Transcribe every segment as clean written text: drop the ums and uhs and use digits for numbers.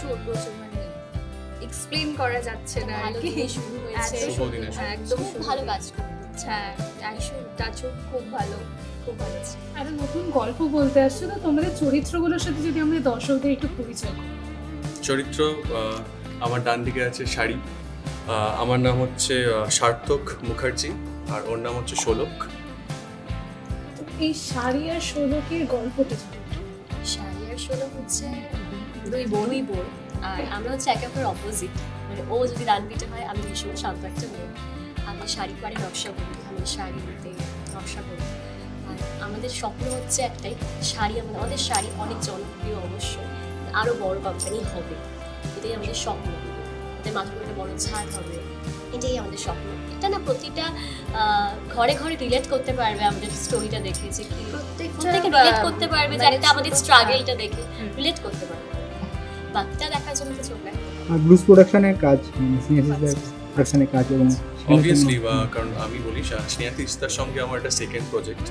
প্রচুর প্রচুর মানে এক্সপ্লেন করা যাচ্ছে না আর কি। শুরু হয়েছে একদম খুব ভালো কাজ করছে। হ্যাঁ অ্যাকশন টাচও খুব ভালো, খুব ভালো। আর নতুন গল্প বলতে আসছে তো তোমাদের চরিত্রগুলোর সাথে যদি আমরা দর্শকদের একটু পরিচয় করি। চরিত্র আমার ডান দিকে আছে শাড়ি, আমার নাম হচ্ছে সার্থক মুখার্জি, আর ওর নাম হচ্ছে শোলক। তো এই শাড়ি আর শোলকের গল্পটা শাড়ি আর শোলক হচ্ছে দুই বোন, আর আমরা হচ্ছে একে অপরের অপোজিট। মানে ও যদি ডান পিঠে হয়, আমি ভীষণ শান্ত একটা মেয়ে। আমি শাড়ি পাড়ে নকশা করি, আমি শাড়িতে নকশা করি। আর আমাদের স্বপ্ন হচ্ছে একটাই, শাড়ি আমাদের শাড়ি অনেক জনপ্রিয়, অবশ্যই আরও বড় কোম্পানি হবে, এটাই আমাদের স্বপ্ন। আমাদের মাথার একটা বড় ছাদ হবে, এটাই আমাদের স্বপ্ন। এটা না প্রতিটা ঘরে ঘরে রিলেট করতে পারবে আমাদের স্টোরিটা দেখে, যে কি প্রত্যেকে রিলেট করতে পারবে, যে একটা আমাদের স্ট্রাগলটা দেখে রিলেট করতে পারবে। বাকিটা দেখার জন্য তো চোখ রাখতে হবে। আর ব্লুজ প্রোডাকশনের কাজ, স্নেহাশিস প্রোডাকশনের কাজ, এবং অবভিয়াসলি কারণ আমি বলি স্নেহাশিসের সঙ্গে আমার একটা সেকেন্ড প্রজেক্ট,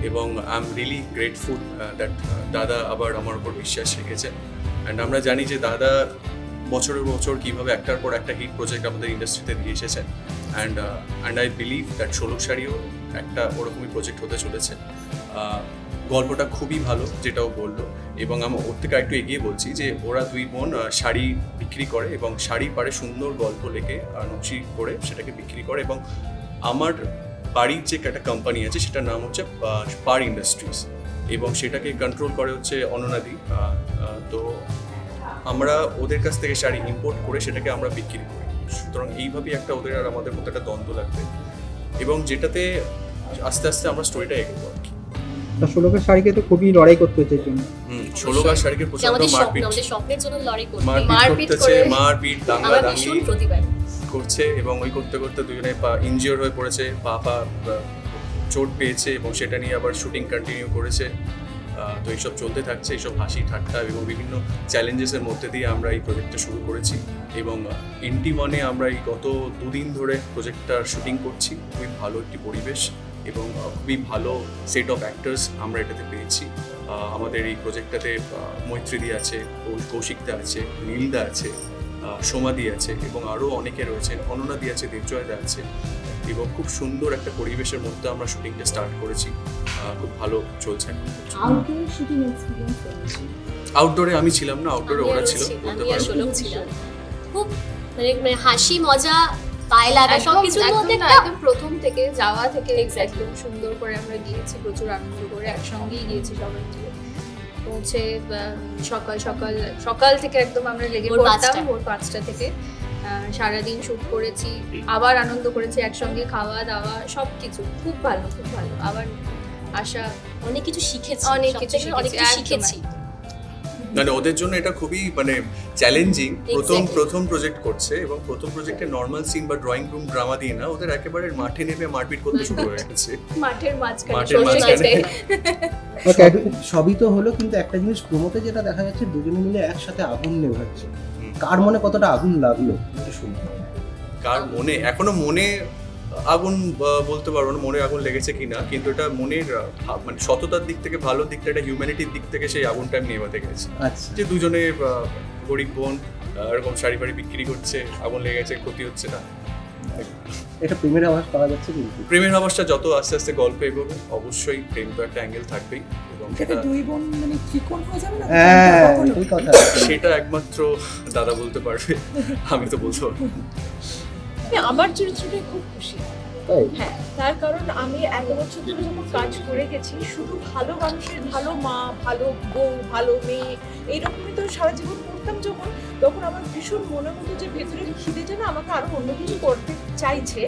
এবং I am really grateful that দাদা আবার আমার উপর বিশ্বাস রেখেছেন। অ্যান্ড আমরা জানি যে দাদা বছরের বছর কীভাবে একটার পর একটা হিট প্রজেক্ট আমাদের ইন্ডাস্ট্রিতে দিয়ে এসেছেন। অ্যান্ড আই বিলিভ দ্যাট ষোলক শাড়িও একটা ওরকমই প্রজেক্ট হতে চলেছে। গল্পটা খুবই ভালো, যেটাও বললো, এবং আমি ওর থেকে একটু এগিয়ে বলছি যে ওরা দুই বোন শাড়ি বিক্রি করে, এবং শাড়ি পাড়ে সুন্দর গল্প লেখে নকশি করে সেটাকে বিক্রি করে। এবং আমার বাড়ির যে একটা কোম্পানি আছে সেটার নাম হচ্ছে পার ইন্ডাস্ট্রিজ, এবং সেটাকে কন্ট্রোল করে হচ্ছে অননাদি। তো আমরা ওদের কাছ থেকে শাড়ি ইম্পোর্ট করে সেটাকে আমরা বিক্রি করি। সুতরাং এইভাবেই একটা ওদের আর আমাদের মধ্যে একটা দ্বন্দ্ব লাগবে, এবং যেটাতে আস্তে আস্তে আমরা স্টোরিটা এগোবো আর কি। ষোলকের শাড়িকে তো খুবই লড়াই করতে হচ্ছে জন্য। ষোলকের শাড়িকে প্রচন্ড মারপিট, আমাদের স্বপ্নের জন্য লড়াই মারপিট দাঙ্গাদাঙ্গি করছে, এবং ওই করতে করতে দুজনে ইনজিওর হয়ে পড়েছে, পা চোট পেয়েছে, এবং সেটা নিয়ে আবার শুটিং কন্টিনিউ করেছে। তো এইসব চলতে থাকছে, এইসব হাসি ঠাট্টা এবং বিভিন্ন চ্যালেঞ্জেসের মধ্যে দিয়ে আমরা এই প্রজেক্টটা শুরু করেছি। এবং NT1-এ আমরা এই গত 2 দিন ধরে প্রজেক্টটার শুটিং করছি। খুবই ভালো একটি পরিবেশ এবং খুবই ভালো সেট অফ অ্যাক্টার্স আমরা এটাতে পেয়েছি। আমাদের এই প্রজেক্টটাতে মৈত্রীদি আছে, কৌশিকদা আছে, নীলদা আছে, সোমাদি আছে, এবং আরও অনেকে রয়েছেন, অননাদি আছে, দেবজয়দা আছে, এবং খুব সুন্দর একটা পরিবেশের মধ্যে আমরা শুটিংটা স্টার্ট করেছি। খুব ভালো চলছে। আউটডোরে আমি ছিলাম না, আউটডোরে ওরা ছিল, বলতে পারবো। খুব মানে হাসি মজা পায়ে লাগা সবকিছুর মধ্যে একদম প্রথম থেকে যাওয়া থেকে একদম সুন্দর করে আমরা গিয়েছি, প্রচুর আনন্দ করে একসঙ্গেই গিয়েছি সবাই মিলে। পৌঁছে সকাল থেকে একদম আমরা লেগে পড়তাম, ভোর 5টা থেকে সারাদিন শুট করেছি, আবার আনন্দ করেছি একসঙ্গে, খাওয়া দাওয়া সবকিছু খুব ভালো, খুব ভালো। আবার আশা অনেক কিছু শিখেছি, শিখেছি। মানে ওদের জন্য এটা খুবই মানে চ্যালেঞ্জিং, প্রথম প্রজেক্ট করছে, এবং প্রথম প্রজেক্টে নর্মাল সিন বা ড্রয়িং রুম ড্রামা দিয়ে না, ওদের একেবারে মাঠে নেমে মারপিট করতে শুরু হয়ে গেছে, মাঠের মাঝখানে। সবই তো হলো, কিন্তু একটা জিনিস প্রমোতে যেটা দেখা যাচ্ছে, দুজনে মিলে একসাথে আগুন নেভাচ্ছে। কার মনে কতটা আগুন লাগলো শুনতে? কার মনে এখনো মনে আগুন বলতে পারবো না মনে আগুন লেগেছে কিনা, কিন্তু এটা মনের মানে সততার দিক থেকে, ভালো দিকটা, এটা হিউম্যানিটির দিক থেকে সেই আগুনটা আমি নেভাতে গেছি। যে দুজনে গরিব বোন এরকম শাড়ি ফাড়ি বিক্রি করছে, আগুন লেগে গেছে, ক্ষতি হচ্ছে না। এটা প্রেমের আভাস পাওয়া যাচ্ছে, কিন্তু প্রেমের আভাসটা যত আস্তে আস্তে গল্প এগোবে, অবশ্যই প্রেম তো একটা অ্যাঙ্গেল থাকবেই, এবং সেটা একমাত্র দাদা বলতে পারবে, আমি তো বলতে পারবো। আমার চরিত্রটা খুব খুশি, হ্যাঁ, তার কারণ আমি 1 বছর ধরে যখন কাজ করে গেছি, শুধু ভালো মানুষের, ভালো মা, ভালো বউ, ভালো মেয়ে, এইরকমই তো সারা জীবন করতাম যখন, তখন আমার ভীষণ মনে হতো যে ভেতরের খিদেটা না আমাকে আরো অন্য কিছু করতে চাইছে,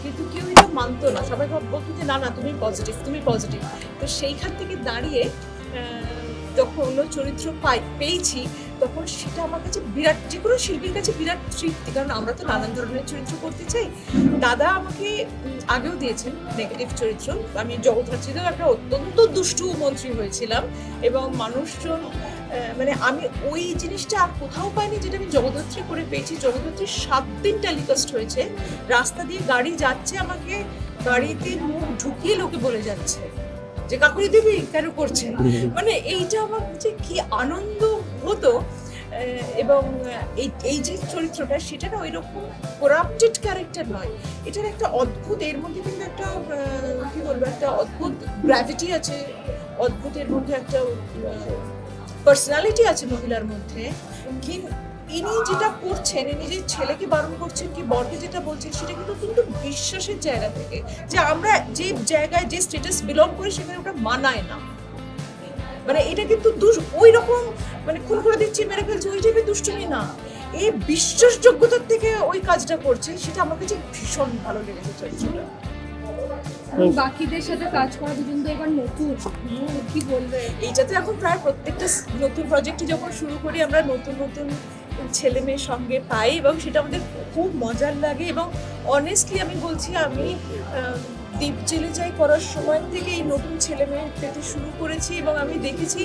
কিন্তু কেউ এটা মানতো না, সবাই বলতো যে না না তুমি পজিটিভ, তুমি পজিটিভ। তো সেইখান থেকে দাঁড়িয়ে যখন অন্য চরিত্র পেয়েছি, তখন সেটা আমার কাছে বিরাট, যে কোনো শিল্পীর কাছে বিরাট তৃপ্তি, কারণ আমরা তো নানান ধরনের চরিত্র করতে চাই। দাদা আমাকে আগেও দিয়েছেন নেগেটিভ চরিত্র, আমি জগদ্ধাত্রীতেও একটা অত্যন্ত দুষ্টু মন্ত্রী হয়েছিলাম, এবং মানুষজন মানে আমি ওই জিনিসটা আর কোথাও পাইনি যেটা আমি জগদ্ধাত্রী করে পেয়েছি। জগদ্ধাত্রী 7 দিন টেলিকাস্ট হয়েছে, রাস্তা দিয়ে গাড়ি যাচ্ছে, আমাকে গাড়িতে মুখ ঢুকিয়ে লোকে বলে যাচ্ছে যে কাকুরি দেবী কেন করছেন, মানে এইটা আমার যে কি আনন্দ হতো, এবং এই যে চরিত্রটা সেটা না ওইরকম করাপ্টেড ক্যারেক্টার নয়, এটার একটা অদ্ভুত, এর মধ্যে কিন্তু একটা কি বলবো, একটা অদ্ভুত গ্র্যাভিটি আছে, অদ্ভুতের মধ্যে একটা পার্সোনালিটি আছে মহিলার মধ্যে। কিন্তু ইনি যেটা করছেন, ইনি যে ছেলেকে বারণ করছেন কি বরকে যেটা বলছেন, সেটা কিন্তু বিশ্বাসের জায়গা থেকে, যে আমরা যে জায়গায় যে স্ট্যাটাস বিলং করি সেখানে ওটা মানায় না। মানে এটা কিন্তু ওই রকম মানে খুন করে দিচ্ছে, মেরে ফেলছে, ওই টাইপের দুষ্টুমি না, এই বিশ্বাসযোগ্যতার থেকে ওই কাজটা করছে, সেটা আমার কাছে ভীষণ ভালো লেগেছে চরিত্রটা। বাকিদের সাথে কাজ করা দুজন তো এবার নতুন, কি বলবে? এইটাতে এখন প্রায় প্রত্যেকটা নতুন প্রজেক্টে যখন শুরু করি আমরা নতুন নতুন ছেলে মেয়ের সঙ্গে পাই এবং সেটা আমাদের খুব মজার লাগে। এবং অনেস্টলি আমি বলছি, আমি দ্বীপ জেলে যাই করার সময় থেকে এই নতুন ছেলে মেয়ে পেতে শুরু করেছি এবং আমি দেখেছি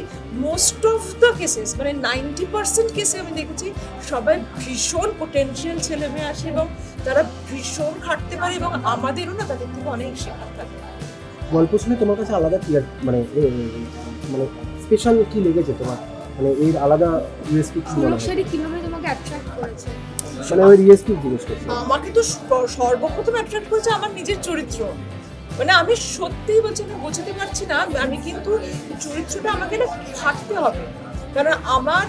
মোস্ট অফ দ্য কেসেস, মানে 90% কেসে আমি দেখেছি সবাই ভীষণ পোটেনশিয়াল ছেলে মেয়ে আসে এবং তারা ভীষণ খাটতে পারে এবং আমাদেরও না তাদের থেকে অনেক শেখার থাকে। গল্প শুনে তোমার কাছে আলাদা কি মানে স্পেশাল কি লেগেছে তোমার, মানে এর আলাদা ইউএসপি কি মনে হয়? কিভাবে তোমাকে অ্যাট্রাক্ট করেছে? মানে ওই ইউএসপি জিনিস করছে আমাকে তো সর্বপ্রথম অ্যাট্রাক্ট করেছে আমার নিজের চরিত্র। মানে আমি সত্যিই বলছি, আমি বোঝাতে পারছি না, আমি কিন্তু চরিত্রটা আমাকে না খাটতে হবে, কারণ আমার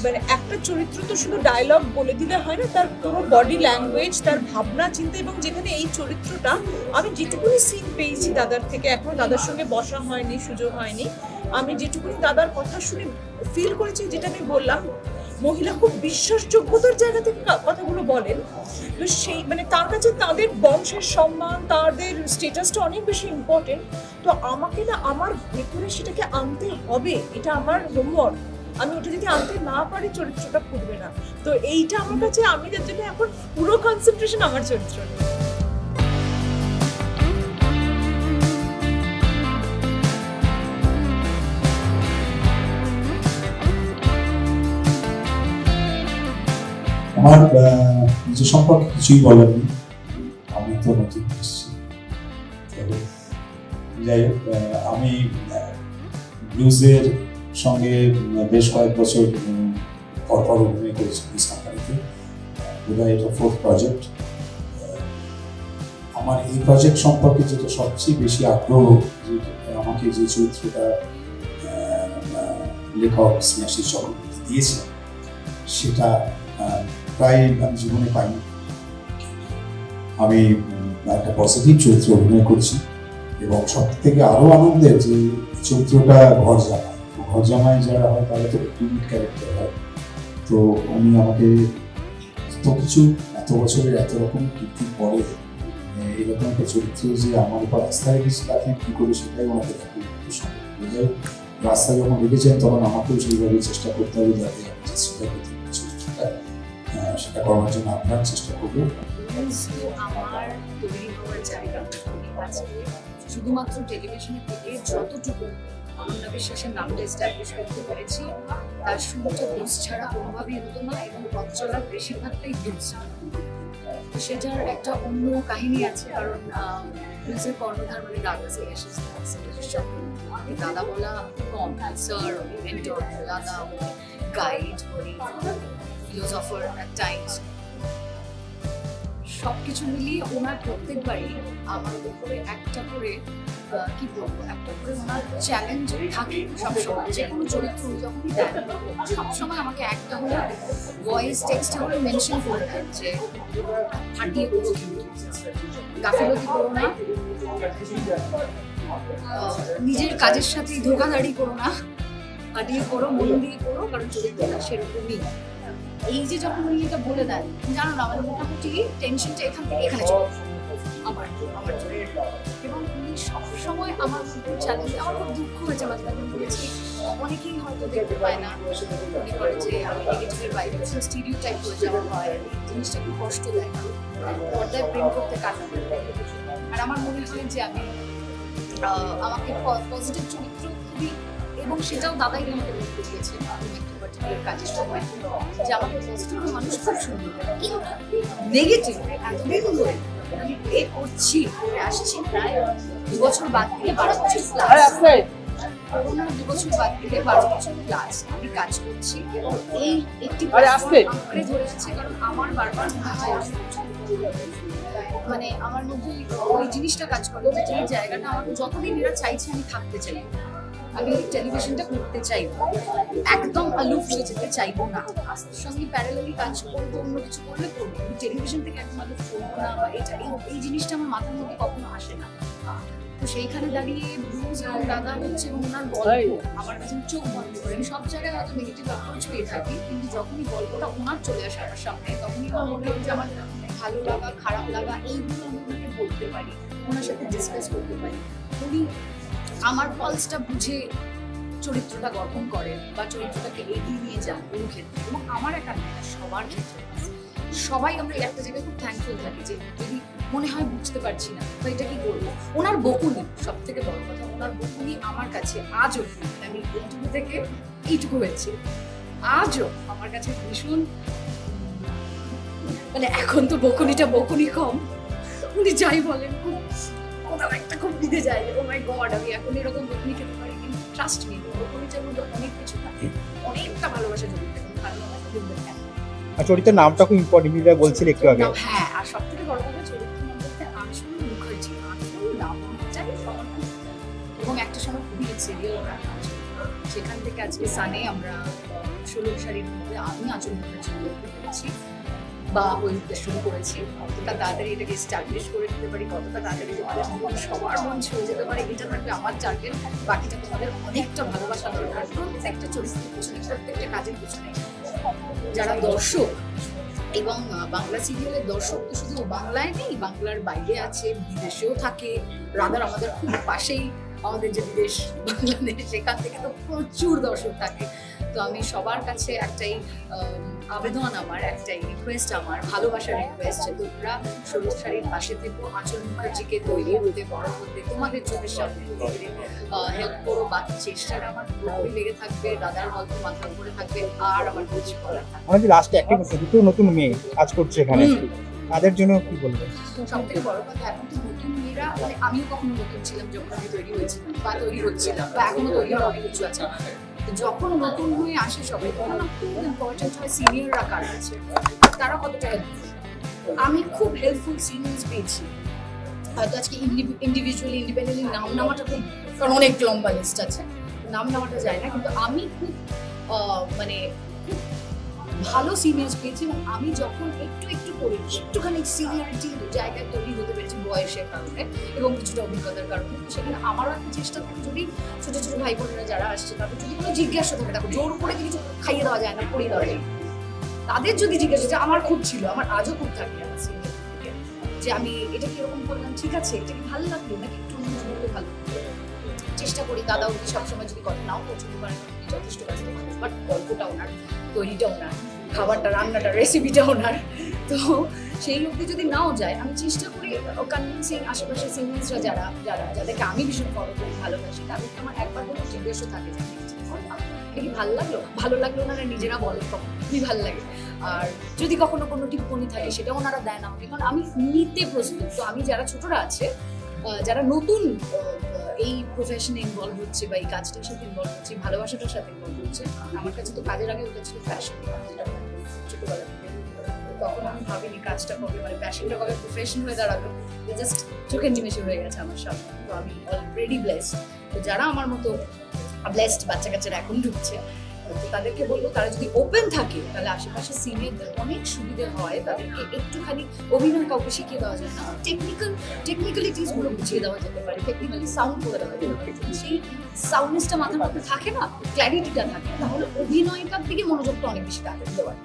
মানে একটা চরিত্র তো শুধু ডায়লগ বলে দিলে হয় না, তার পুরো বডি ল্যাঙ্গুয়েজ, তার ভাবনা চিন্তা। এবং যেখানে এই চরিত্রটা আমি যেটুকুনি সিন পেয়েছি দাদার থেকে, এখনো দাদার সঙ্গে বসা হয়নি, সুযোগ হয়নি, আমি যেটুকুনি দাদার কথা শুনে ফিল করেছি, যেটা আমি বললাম, মহিলা খুব বিশ্বাসযোগ্যতার জায়গা থেকে কথাগুলো বলেন। তো সেই মানে তার কাছে তাদের বংশের সম্মান, তাদের স্ট্যাটাসটা অনেক বেশি ইম্পর্টেন্ট। তো আমাকে না আমার ভেতরে সেটাকে আনতে হবে, এটা আমার হোমওয়ার্ক। আমি ওটা যদি আনতে না পারি চরিত্রটা ফুটবে না। তো এইটা আমার কাছে, আমি যার জন্য এখন পুরো কনসেন্ট্রেশন আমার চরিত্র নিয়ে। আমার নিজের সম্পর্কে কিছুই বলার নেই, আমি তো নতুন এসেছি। যাই হোক, আমি ব্লুজের সঙ্গে বেশ কয়েক বছর পরপর অভিনয় করেছি ব্লুজ কোম্পানিতে, বোধহয় এটা 4th প্রজেক্ট। আমার এই প্রজেক্ট সম্পর্কে যেটা সবচেয়ে বেশি আগ্রহ, যে আমাকে যে চরিত্রটা লেখক স্নেহাশিস চক্রবর্তী দিয়েছে, সেটা প্রায় আমি জীবনে পাইনি। আমি একটা পজিটিভ চরিত্র অভিনয় করছি এবং সব থেকে আরো আনন্দের যে চরিত্রটা ঘর জামাই যারা হয় তারা তো ইউনিক ক্যারেক্টার হয়। তো উনি আমাকে এত কিছু, এত বছরের এত রকম কীর্তির পরে এরকম একটা চরিত্র যে আমার উপর আস্থা রেখেছে, তাকে কি করে সেটাই ওনাকে দেখে সম্ভব। রাস্তা যখন রেখেছেন তখন আমাকেও সেইভাবে চেষ্টা করতে হবে, যাতে আমি চেষ্টা করতে চরিত্রটা সেটা করার জন্য আপনার চেষ্টা করবো। আমার তৈরি হওয়ার জায়গা শুধুমাত্র টেলিভিশনের থেকে যতটুকু অনন্যা বিশ্বাসের নামটা এস্টাবলিশ করতে পেরেছি, তার শুরুটা ব্লুজ ছাড়া কোনোভাবেই হতো না এবং পথ চলার বেশিরভাগটাই ব্লুজ। সেটার একটা অন্য কাহিনী আছে, কারণ ব্লুজের কর্ণধার মানে দাদা স্নেহাশিস চক্রবর্তী। দাদা বলা কম, স্যার, মেন্টর, দাদা, গাইড, ফিলোসফার অ্যাট টাইমস। সবকিছু মিলিয়ে ওনার প্রত্যেকবারই আমার উপরে একটা করে কি বলবো, একটা করে ওনার চ্যালেঞ্জ থাকে সবসময়। যে কোনো চরিত্র যখনই দেন সবসময় আমাকে একটা হলে ভয়েস টেক্সটে হলে মেনশন করে দেন যে ফাটিয়ে করো, কিন্তু গাফিলতি করো না, নিজের কাজের সাথে ধোকাধাড়ি করো না, ফাটিয়ে করো, মন দিয়ে করো, কারণ চরিত্রটা সেরকমই। এই যে যখন উনি এটা বলে দেন, জানো না, আমাদের মোটামুটি টেনশনটা এখান থেকে এখানে চলে আমার এবং উনি সবসময় আমার চ্যালেঞ্জ। আমার খুব দুঃখ হয়েছে, মাঝে মাঝে বলেছি, অনেকেই হয়তো দেখতে পায় না, মনে করে যে আমি নেগেটিভের বাইরে স্টিরিও টাইপ হয়ে যাওয়া হয়, জিনিসটা খুব কষ্ট দেয়, পর্দায় প্রেম করতে কান্না করতে। আর আমার মনে হয় যে আমি আমাকে পজিটিভ চরিত্র খুবই, এবং সেটাও দাদাই আমাকে বলতে দিয়েছে কাজের সময়, যে আমাকে পজিটিভ মানুষ খুব সুন্দর, কিন্তু নেগেটিভ এতদিন ধরে আমি প্লে করছি, আসছি প্রায় 2 বছর বাদ দিয়ে 12 বছর প্লাস, করোনার 2 বছর বাদ থেকে 12 বছর ক্লাস আমি কাজ করছি এবং এই একটি আঁকড়ে ধরে আছে, কারণ আমার বারবার মানে আমার মধ্যে ওই জিনিসটা কাজ করে যে এই জায়গাটা আমার যতদিন এরা চাইছে আমি থাকতে চাই, আমি টেলিভিশনটা করতে চাইবো, একদম আলুফ হয়ে যেতে চাইবো না, আস্তের সঙ্গে প্যারালালি কাজ করবো, অন্য কিছু করলে করবো, টেলিভিশন থেকে একদম আলুফ করবো না বা এটা এই জিনিসটা আমার মাথার মধ্যে কখনো আসে না। তো সেইখানে দাঁড়িয়ে ব্লুজ এবং দাদা হচ্ছে এবং ওনার গল্প আমার কাছে চোখ বন্ধ করে, আমি সব জায়গায় হয়তো নেগেটিভ অ্যাপ্রোচ পেয়ে থাকি, কিন্তু যখনই গল্পটা ওনার চলে আসে আমার সামনে তখনই আমার মনে হয় যে আমার ভালো লাগা খারাপ লাগা এইগুলো আমি ওনাকে বলতে পারি, ওনার সাথে ডিসকাস করতে পারি, উনি আমার পালসটা বুঝে চরিত্রটা গঠন করেন বা চরিত্রটাকে এগিয়ে নিয়ে যান কোনো ক্ষেত্রে, এবং আমার একা নয় সবার ক্ষেত্রে। সবাই আমরা একটা জায়গায় খুব থ্যাঙ্কফুল থাকি যে যদি মনে হয় বুঝতে পারছি না তো এটা কি করবো, ওনার বকুনি সব থেকে বড় কথা, ওনার বকুনি আমার কাছে আজও, আমি এইটুকু থেকে এইটুকু হয়েছি, আজও আমার কাছে ভীষণ মানে এখন তো বকুনিটা বকুনি কম, উনি যাই বলেন খুব কোথাও একটা খুব দিতে যায় ও মাই গড আমি এখন এরকম বকুনি খেতে পারি, কিন্তু ট্রাস্ট মি বকুনিটার মধ্যে অনেক কিছু থাকে, অনেকটা ভালোবাসা জড়িত থাকে, ভালোবাসা জড়িত থাকে। আর চরিত্রের নামটা খুব ইম্পর্টেন্ট, এটা বলছিলে একটু আগে। হ্যাঁ, আর সব থেকে বড় কথা চরিত্রের নাম বলতে আঁচল মুখার্জি, আঁচল নামটাই সবার এবং একটা সময় খুবই সিরিয়াল সেখান থেকে আজকে সানে আমরা 16 শাড়ির মধ্যে আমি আঁচল মুখার্জি করতে পেরেছি বা হয়ে উঠতে শুরু করেছি, কতটা তাড়াতাড়ি এটাকে এস্টাবলিশ করে দিতে পারি, কতটা তাড়াতাড়ি তোমাদের সবার মন ছুঁয়ে যেতে পারে, এটা থাকবে আমার টার্গেট। বাকিটা তোমাদের অনেকটা ভালোবাসা দরকার প্রত্যেকটা চরিত্রের পিছনে, প্রত্যেকটা কাজের পিছনে। যারা দর্শক এবং বাংলা সিরিয়ালের দর্শক তো শুধু বাংলায় নেই, বাংলার বাইরে আছে, বিদেশেও থাকে, রাদার আমাদের খুব পাশেই আমাদের যে বিদেশ বাংলাদেশ সেখান থেকে তো প্রচুর দর্শক থাকে। তো আমি সবার কাছে একটাই আবেদন, আমার একটাই রিকোয়েস্ট, আমার ভালোবাসার রিকোয়েস্ট যে তোমরা 16 শাড়ির পাশে থেকে আঁচল মুখার্জিকে তৈরি হতে বড় হতে তোমাদের চোখের সামনে হেল্প করো। বাকি চেষ্টাটা আমার পুরোপুরি লেগে থাকবে, দাদার গল্প মাথার উপরে থাকবে আর আমার কিছু করার থাকবে। আমাদের লাস্টে অ্যাক্টিং করছে দুটো নতুন মেয়ে কাজ করছে এখানে, তাদের জন্য কি বলবে? সব থেকে বড় কথা এখন তো নতুন মেয়েরা, মানে আমিও কখনো নতুন ছিলাম যখন আমি তৈরি হয়েছিলাম বা তৈরি হচ্ছিলাম বা এখনো তৈরি হওয়ার অনেক কিছু আছে, যখন নতুন হয়ে আসে সবাই তখন খুব ইম্পর্টেন্ট হয় সিনিয়ররা কারা আছে তারা কতটা হেল্পফুল। আমি খুব হেল্পফুল সিনিয়র্স পেয়েছি, হয়তো আজকে ইন্ডিভিজুয়ালি ইন্ডিপেন্ডেন্টলি নাম নেওয়াটা খুব, কারণ অনেক লম্বা লিস্ট আছে, নাম নেওয়াটা যায় না, কিন্তু আমি খুব মানে খুব ভালো সিনিয়র্স পেয়েছি এবং আমি যখন একটু একটু করে একটুখানি সিনিয়রিটির জায়গায় তৈরি হতে পেরেছি বয়সের কারণে এবং কিছুটা অভিজ্ঞতার কারণে, সেখানে আমারও একটা চেষ্টা থাকে যদি ছোটো ছোটো ভাই বোনেরা যারা আসছে তাদের যদি কোনো জিজ্ঞাসা থাকে, দেখো জোর করে কিছু খাইয়ে দেওয়া যায় না, পড়িয়ে দেওয়া যায়, তাদের যদি জিজ্ঞাসা যে আমার খুব ছিল, আমার আজও খুব থাকে আমার সিনিয়র থেকে যে আমি এটা কিরকম করলাম, ঠিক আছে এটা কি ভালো লাগলো নাকি একটু অন্যভাবে ভালো চেষ্টা করি। দাদা উনি সবসময় যদি কথা নাও পছন্দ করেন, যথেষ্ট ব্যস্ত মানুষ, বাট গল্পটা ওনার, তৈরিটা ওনার, খাবারটা রান্নাটা রেসিপিটা ওনার, তো সেই অবধি যদি নাও যায় আমি চেষ্টা করি কনভিন্সিং আশেপাশে সিনিয়র্সরা যারা যারা যাদেরকে আমি ভীষণ ফলো করি ভালোবাসি তাদেরকে আমার একবার কোনো জিজ্ঞাসা থাকে যে কি ভালো লাগলো ওনারা নিজেরা বলে খুবই ভালো লাগে, আর যদি কখনো কোনো টিপ্পনি থাকে সেটা ওনারা দেন আমাকে, কারণ আমি নিতে প্রস্তুত। তো আমি যারা ছোটরা আছে যারা নতুন এই প্রফেশনে ইনভলভ হচ্ছে বা এই কাজটার সাথে ইনভলভ হচ্ছে, ভালোবাসাটার সাথে ইনভলভ হচ্ছে, আমার কাছে তো কাজের আগে ওটা ছিল ফ্যাশন, যেটা ছোটবেলা থেকে তখন আমি ভাবিনি কাজটা কবে মানে প্যাশনটা কবে প্রফেশন হয়ে দাঁড়ালো, জাস্ট চোখের নিমেষে হয়ে গেছে আমার সামনে। তো আমি অলরেডি ব্লেসড। তো যারা আমার মতো ব্লেসড বাচ্চা কাচ্চারা এখন ঢুকছে তাদেরকে বলবো তারা যদি ওপেন থাকে তাহলে আশেপাশে সিনিয়রদের অনেক সুবিধা হয়, তাদেরকে একটুখানি অভিনয় কাউকে শিখিয়ে দেওয়া যায় না, টেকনিক্যালিটিসগুলো বুঝিয়ে দেওয়া যেতে পারে, টেকনিক্যালি সাউন্ড করে দেওয়া যেতে পারে, সেই সাউন্ডনেসটা মাথার মধ্যে থাকে না, ক্ল্যারিটিটা থাকে, তাহলে অভিনয়টার দিকে মনোযোগটা অনেক বেশি তাদের দিতে পারে।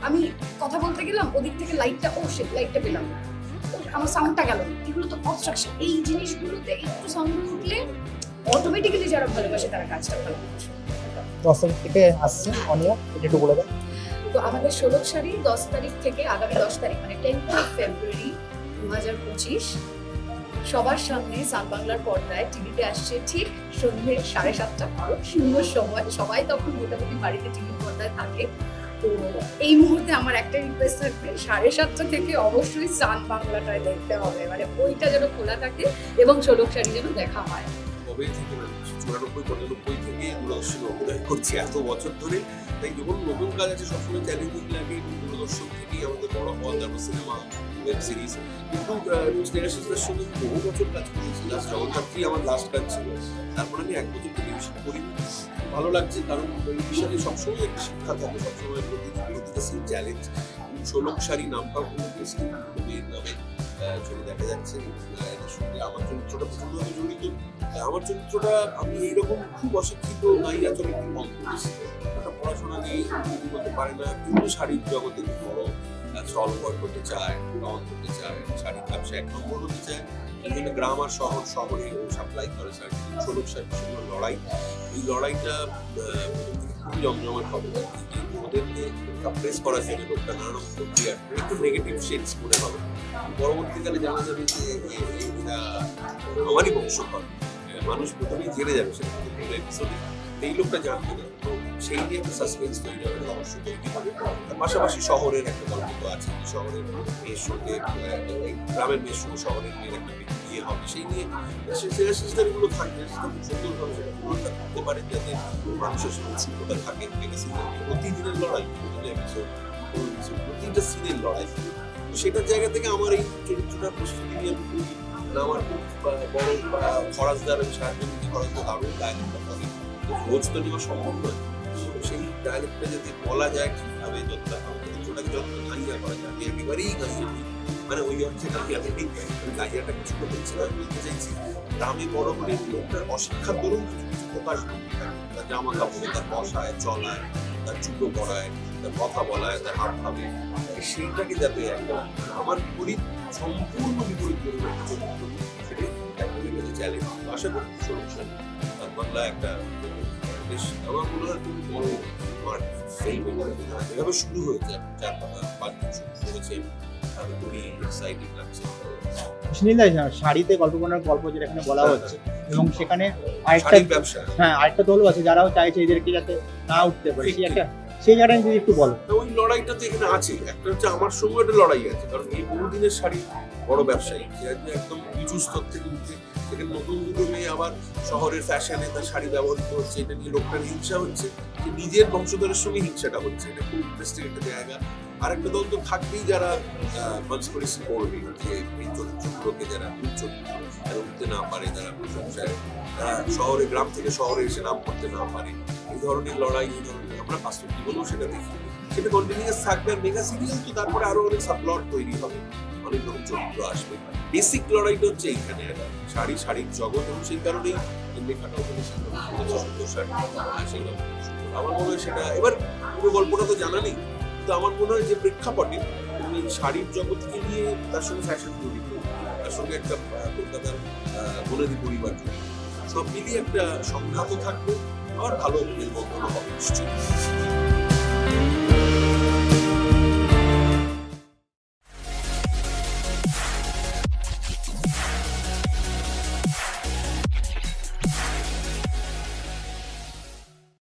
আমি কথা বলতে গেলাম ওদিক থেকে লাইটটা লাইটটা পেলাম না, আমার সাউন্ডটা গেল না, এগুলো তো অবস্ট্রাকশন। এই জিনিসগুলোতে একটু সাউন্ড উঠলে অটোমেটিক্যালি যারা ভালোবাসে তারা কাজটা ভালোবাসে। 10 তারিখ থেকে আসছে অনিয়া, এটা একটু বলে দাও। তো আমাদের 16 শাড়ি 10 তারিখ থেকে আগামী 10 তারিখ মানে 10th ফেব্রুয়ারি 2025 সবার সামনে সান বাংলার পর্দায় টিভিতে আসছে ঠিক সন্ধ্যে 7:30 সুন্দর সময়, সবাই তখন মোটামুটি বাড়িতে টিভির পর্দায় থাকে। তো এই মুহূর্তে আমার একটা রিকোয়েস্ট থাকবে 7:30 থেকে অবশ্যই সান বাংলাটায় দেখতে হবে, মানে ওইটা যেন খোলা থাকে এবং 16 শাড়ি যেন দেখা হয়। 94-95 থেকে দূরদর্শনে অভিনয় করছি এত বছর ধরে। তাই যখন নতুন কাজ আছে সবসময় চ্যালেঞ্জিং লাগে। দূরদর্শন থেকেই আমাদের বড় পথ, তারপর সিনেমা, ওয়েব সিরিজ, কিন্তু স্নেহাশিসদের সঙ্গে বহু বছর কাজ করেছি। জগদ্ধাত্রী আমার লাস্ট কাজ ছিল, তারপর আমি 1 বছর টেলিভিশন করি। ভালো লাগছে কারণ টেলিভিশনে সবসময় একটা শিক্ষা থাকে, সবসময় প্রতিটা সিন চ্যালেঞ্জ। ষোলক শাড়ি নামটাও কোনো মেয়ের নামে ছবি দেখা যাচ্ছে। এটার সঙ্গে আমার চরিত্রটা প্রচন্ডভাবে জড়িত। আমার চরিত্রটা আমি এইরকম খুব অশিক্ষিত নায়িকা চরিত্র কম করেছি। একটা পড়াশোনা নিয়ে করতে পারে না, কিন্তু শাড়ির জগতে খুব বড় চল করতে চায়, রং করতে চায়, শাড়ির ব্যবসা 1 নম্বর হতে চায়। এই জন্য গ্রাম আর শহরে সাপ্লাই করে শাড়ি। ষোলক শাড়ির সঙ্গে লড়াই, এই লড়াইটা খুবই জমজমাট হবে। ওদেরকে সাপ্রেস করার জন্য লোকটা নানা প্রক্রিয়া একটু নেগেটিভ শেডস মনে হবে। পরবর্তীকালে জানা যাবে যে আমারই বংশধর, মানুষ প্রথমেই জেনে যাবে সেটা পুরো এপিসোডে, এই লোকটা জানবে না। তো সেই নিয়ে একটা সাসপেন্স তৈরি হবে, রহস্য তৈরি হবে। তার পাশাপাশি শহরের একটা গল্প তো আছে, শহরের মেয়ের সঙ্গে গ্রামের মেয়ের সঙ্গে শহরের মেয়ের একটা বিয়ে হবে, সেই নিয়ে সিস্টারগুলো থাকবে। সেটা খুব সুন্দরভাবে সেটা পুরোটা করতে পারে যাতে মানুষের সঙ্গে উৎসুকতা থাকে। প্রতিদিনের লড়াই, প্রতিটা সিনের লড়াই। তো সেটার জায়গা থেকে আমার এই চরিত্রটা প্রস্তুতি নিয়ে আমি করি। আমার খুব বড় খরাজদার, আমি সাহায্য নিতে খরাজদার দারুণ ডায়লগটা করে, রোজ তো নেওয়া সম্ভব নয়। সেই ডায়লগটা যাতে বলা যায় ঠিকভাবে, চরিত্রটাকে যত গাইয়া করা যায়। আমি একেবারেই গাইয়া দিই, মানে ওই অর্থে গাইয়াটা কিছু বলছি না, বলতে চাইছি গ্রামে বড় হলে লোকটার অশিক্ষার দরুন কিছু প্রকাশ করতে থাকে। তার জামা কাপড়ে, তার বসায়, চলায়, তার জুতো পরায়, তার কথা বলায়, তার হাত ভাবে, সেইটাকে যাতে একটা আমার বিপরীত, সম্পূর্ণ বিপরীত চরিত্র, সেটাই একটা চ্যালেঞ্জ। আশা করি সমস্যা নেই। তার বাংলা একটা বেশ আমার মনে হয় খুব বড় আমার ফিল্ম এভাবে শুরু হয়েছে, 4-5 দিন শুরু হয়েছে। আমি খুবই এক্সাইটেড লাগছে। শাড়িতে গল্প বলার গল্প যেটা এখানে বলা হচ্ছে, এবং সেখানে আরেকটা ব্যবসা, হ্যাঁ আরেকটা দলও আছে যারাও চাইছে এদেরকে যাতে না উঠতে পারে, সেই জায়গায় যদি একটু বলো। ওই লড়াইটা তো এখানে আছে, একটা হচ্ছে আমার সঙ্গে একটা লড়াই আছে, কারণ এই বহুদিনের শাড়ি বড় ব্যবসায়ী, সে একদম নিচু স্তর থেকে উঠে সেখানে নতুন দুটো মেয়ে আবার শহরের ফ্যাশনে তার শাড়ি ব্যবহৃত হচ্ছে, এটা নিয়ে লোকটার হিংসা হচ্ছে, যে নিজের বংশধরের সঙ্গে হিংসাটা হচ্ছে। এটা খুব ইন্টারেস্টিং একটা জায়গা। আর একটা দল তো থাকবেই যারা কনস্পিরেসি করবে, যে এই চরিত্রগুলোকে যারা চরিত্র উঠতে না পারে, যারা প্রশংসায়, তারা শহরে, গ্রাম থেকে শহরে এসে নাম করতে না পারে, এই ধরনের লড়াই, এই ধরনের আমরা বাস্তব জীবনেও সেটা দেখি। সেটা কন্টিনিউয়াস থাকবে। আর মেগা সিরিয়াল তো তারপরে আরো অনেক সাবপ্লট তৈরি হবে, অনেক রকম চরিত্র আসবে। বেসিক লড়াইটা হচ্ছে এইখানে শাড়ির জগৎ, এবং সেই কারণেই লেখাটাও সুন্দর শাড়ি। আমার মনে হয় সেটা, এবার পুরো গল্পটা তো জানা নেই, কিন্তু আমার মনে হয় যে প্রেক্ষাপটে শাড়ির জগৎকে নিয়ে তার সঙ্গে ফ্যাশন জড়িত, তার সঙ্গে একটা কলকাতার বনেদি পরিবার জড়িত, সব মিলিয়ে একটা সংঘাতও থাকবে, আর ভালো মেলবন্ধন হবে নিশ্চয়ই।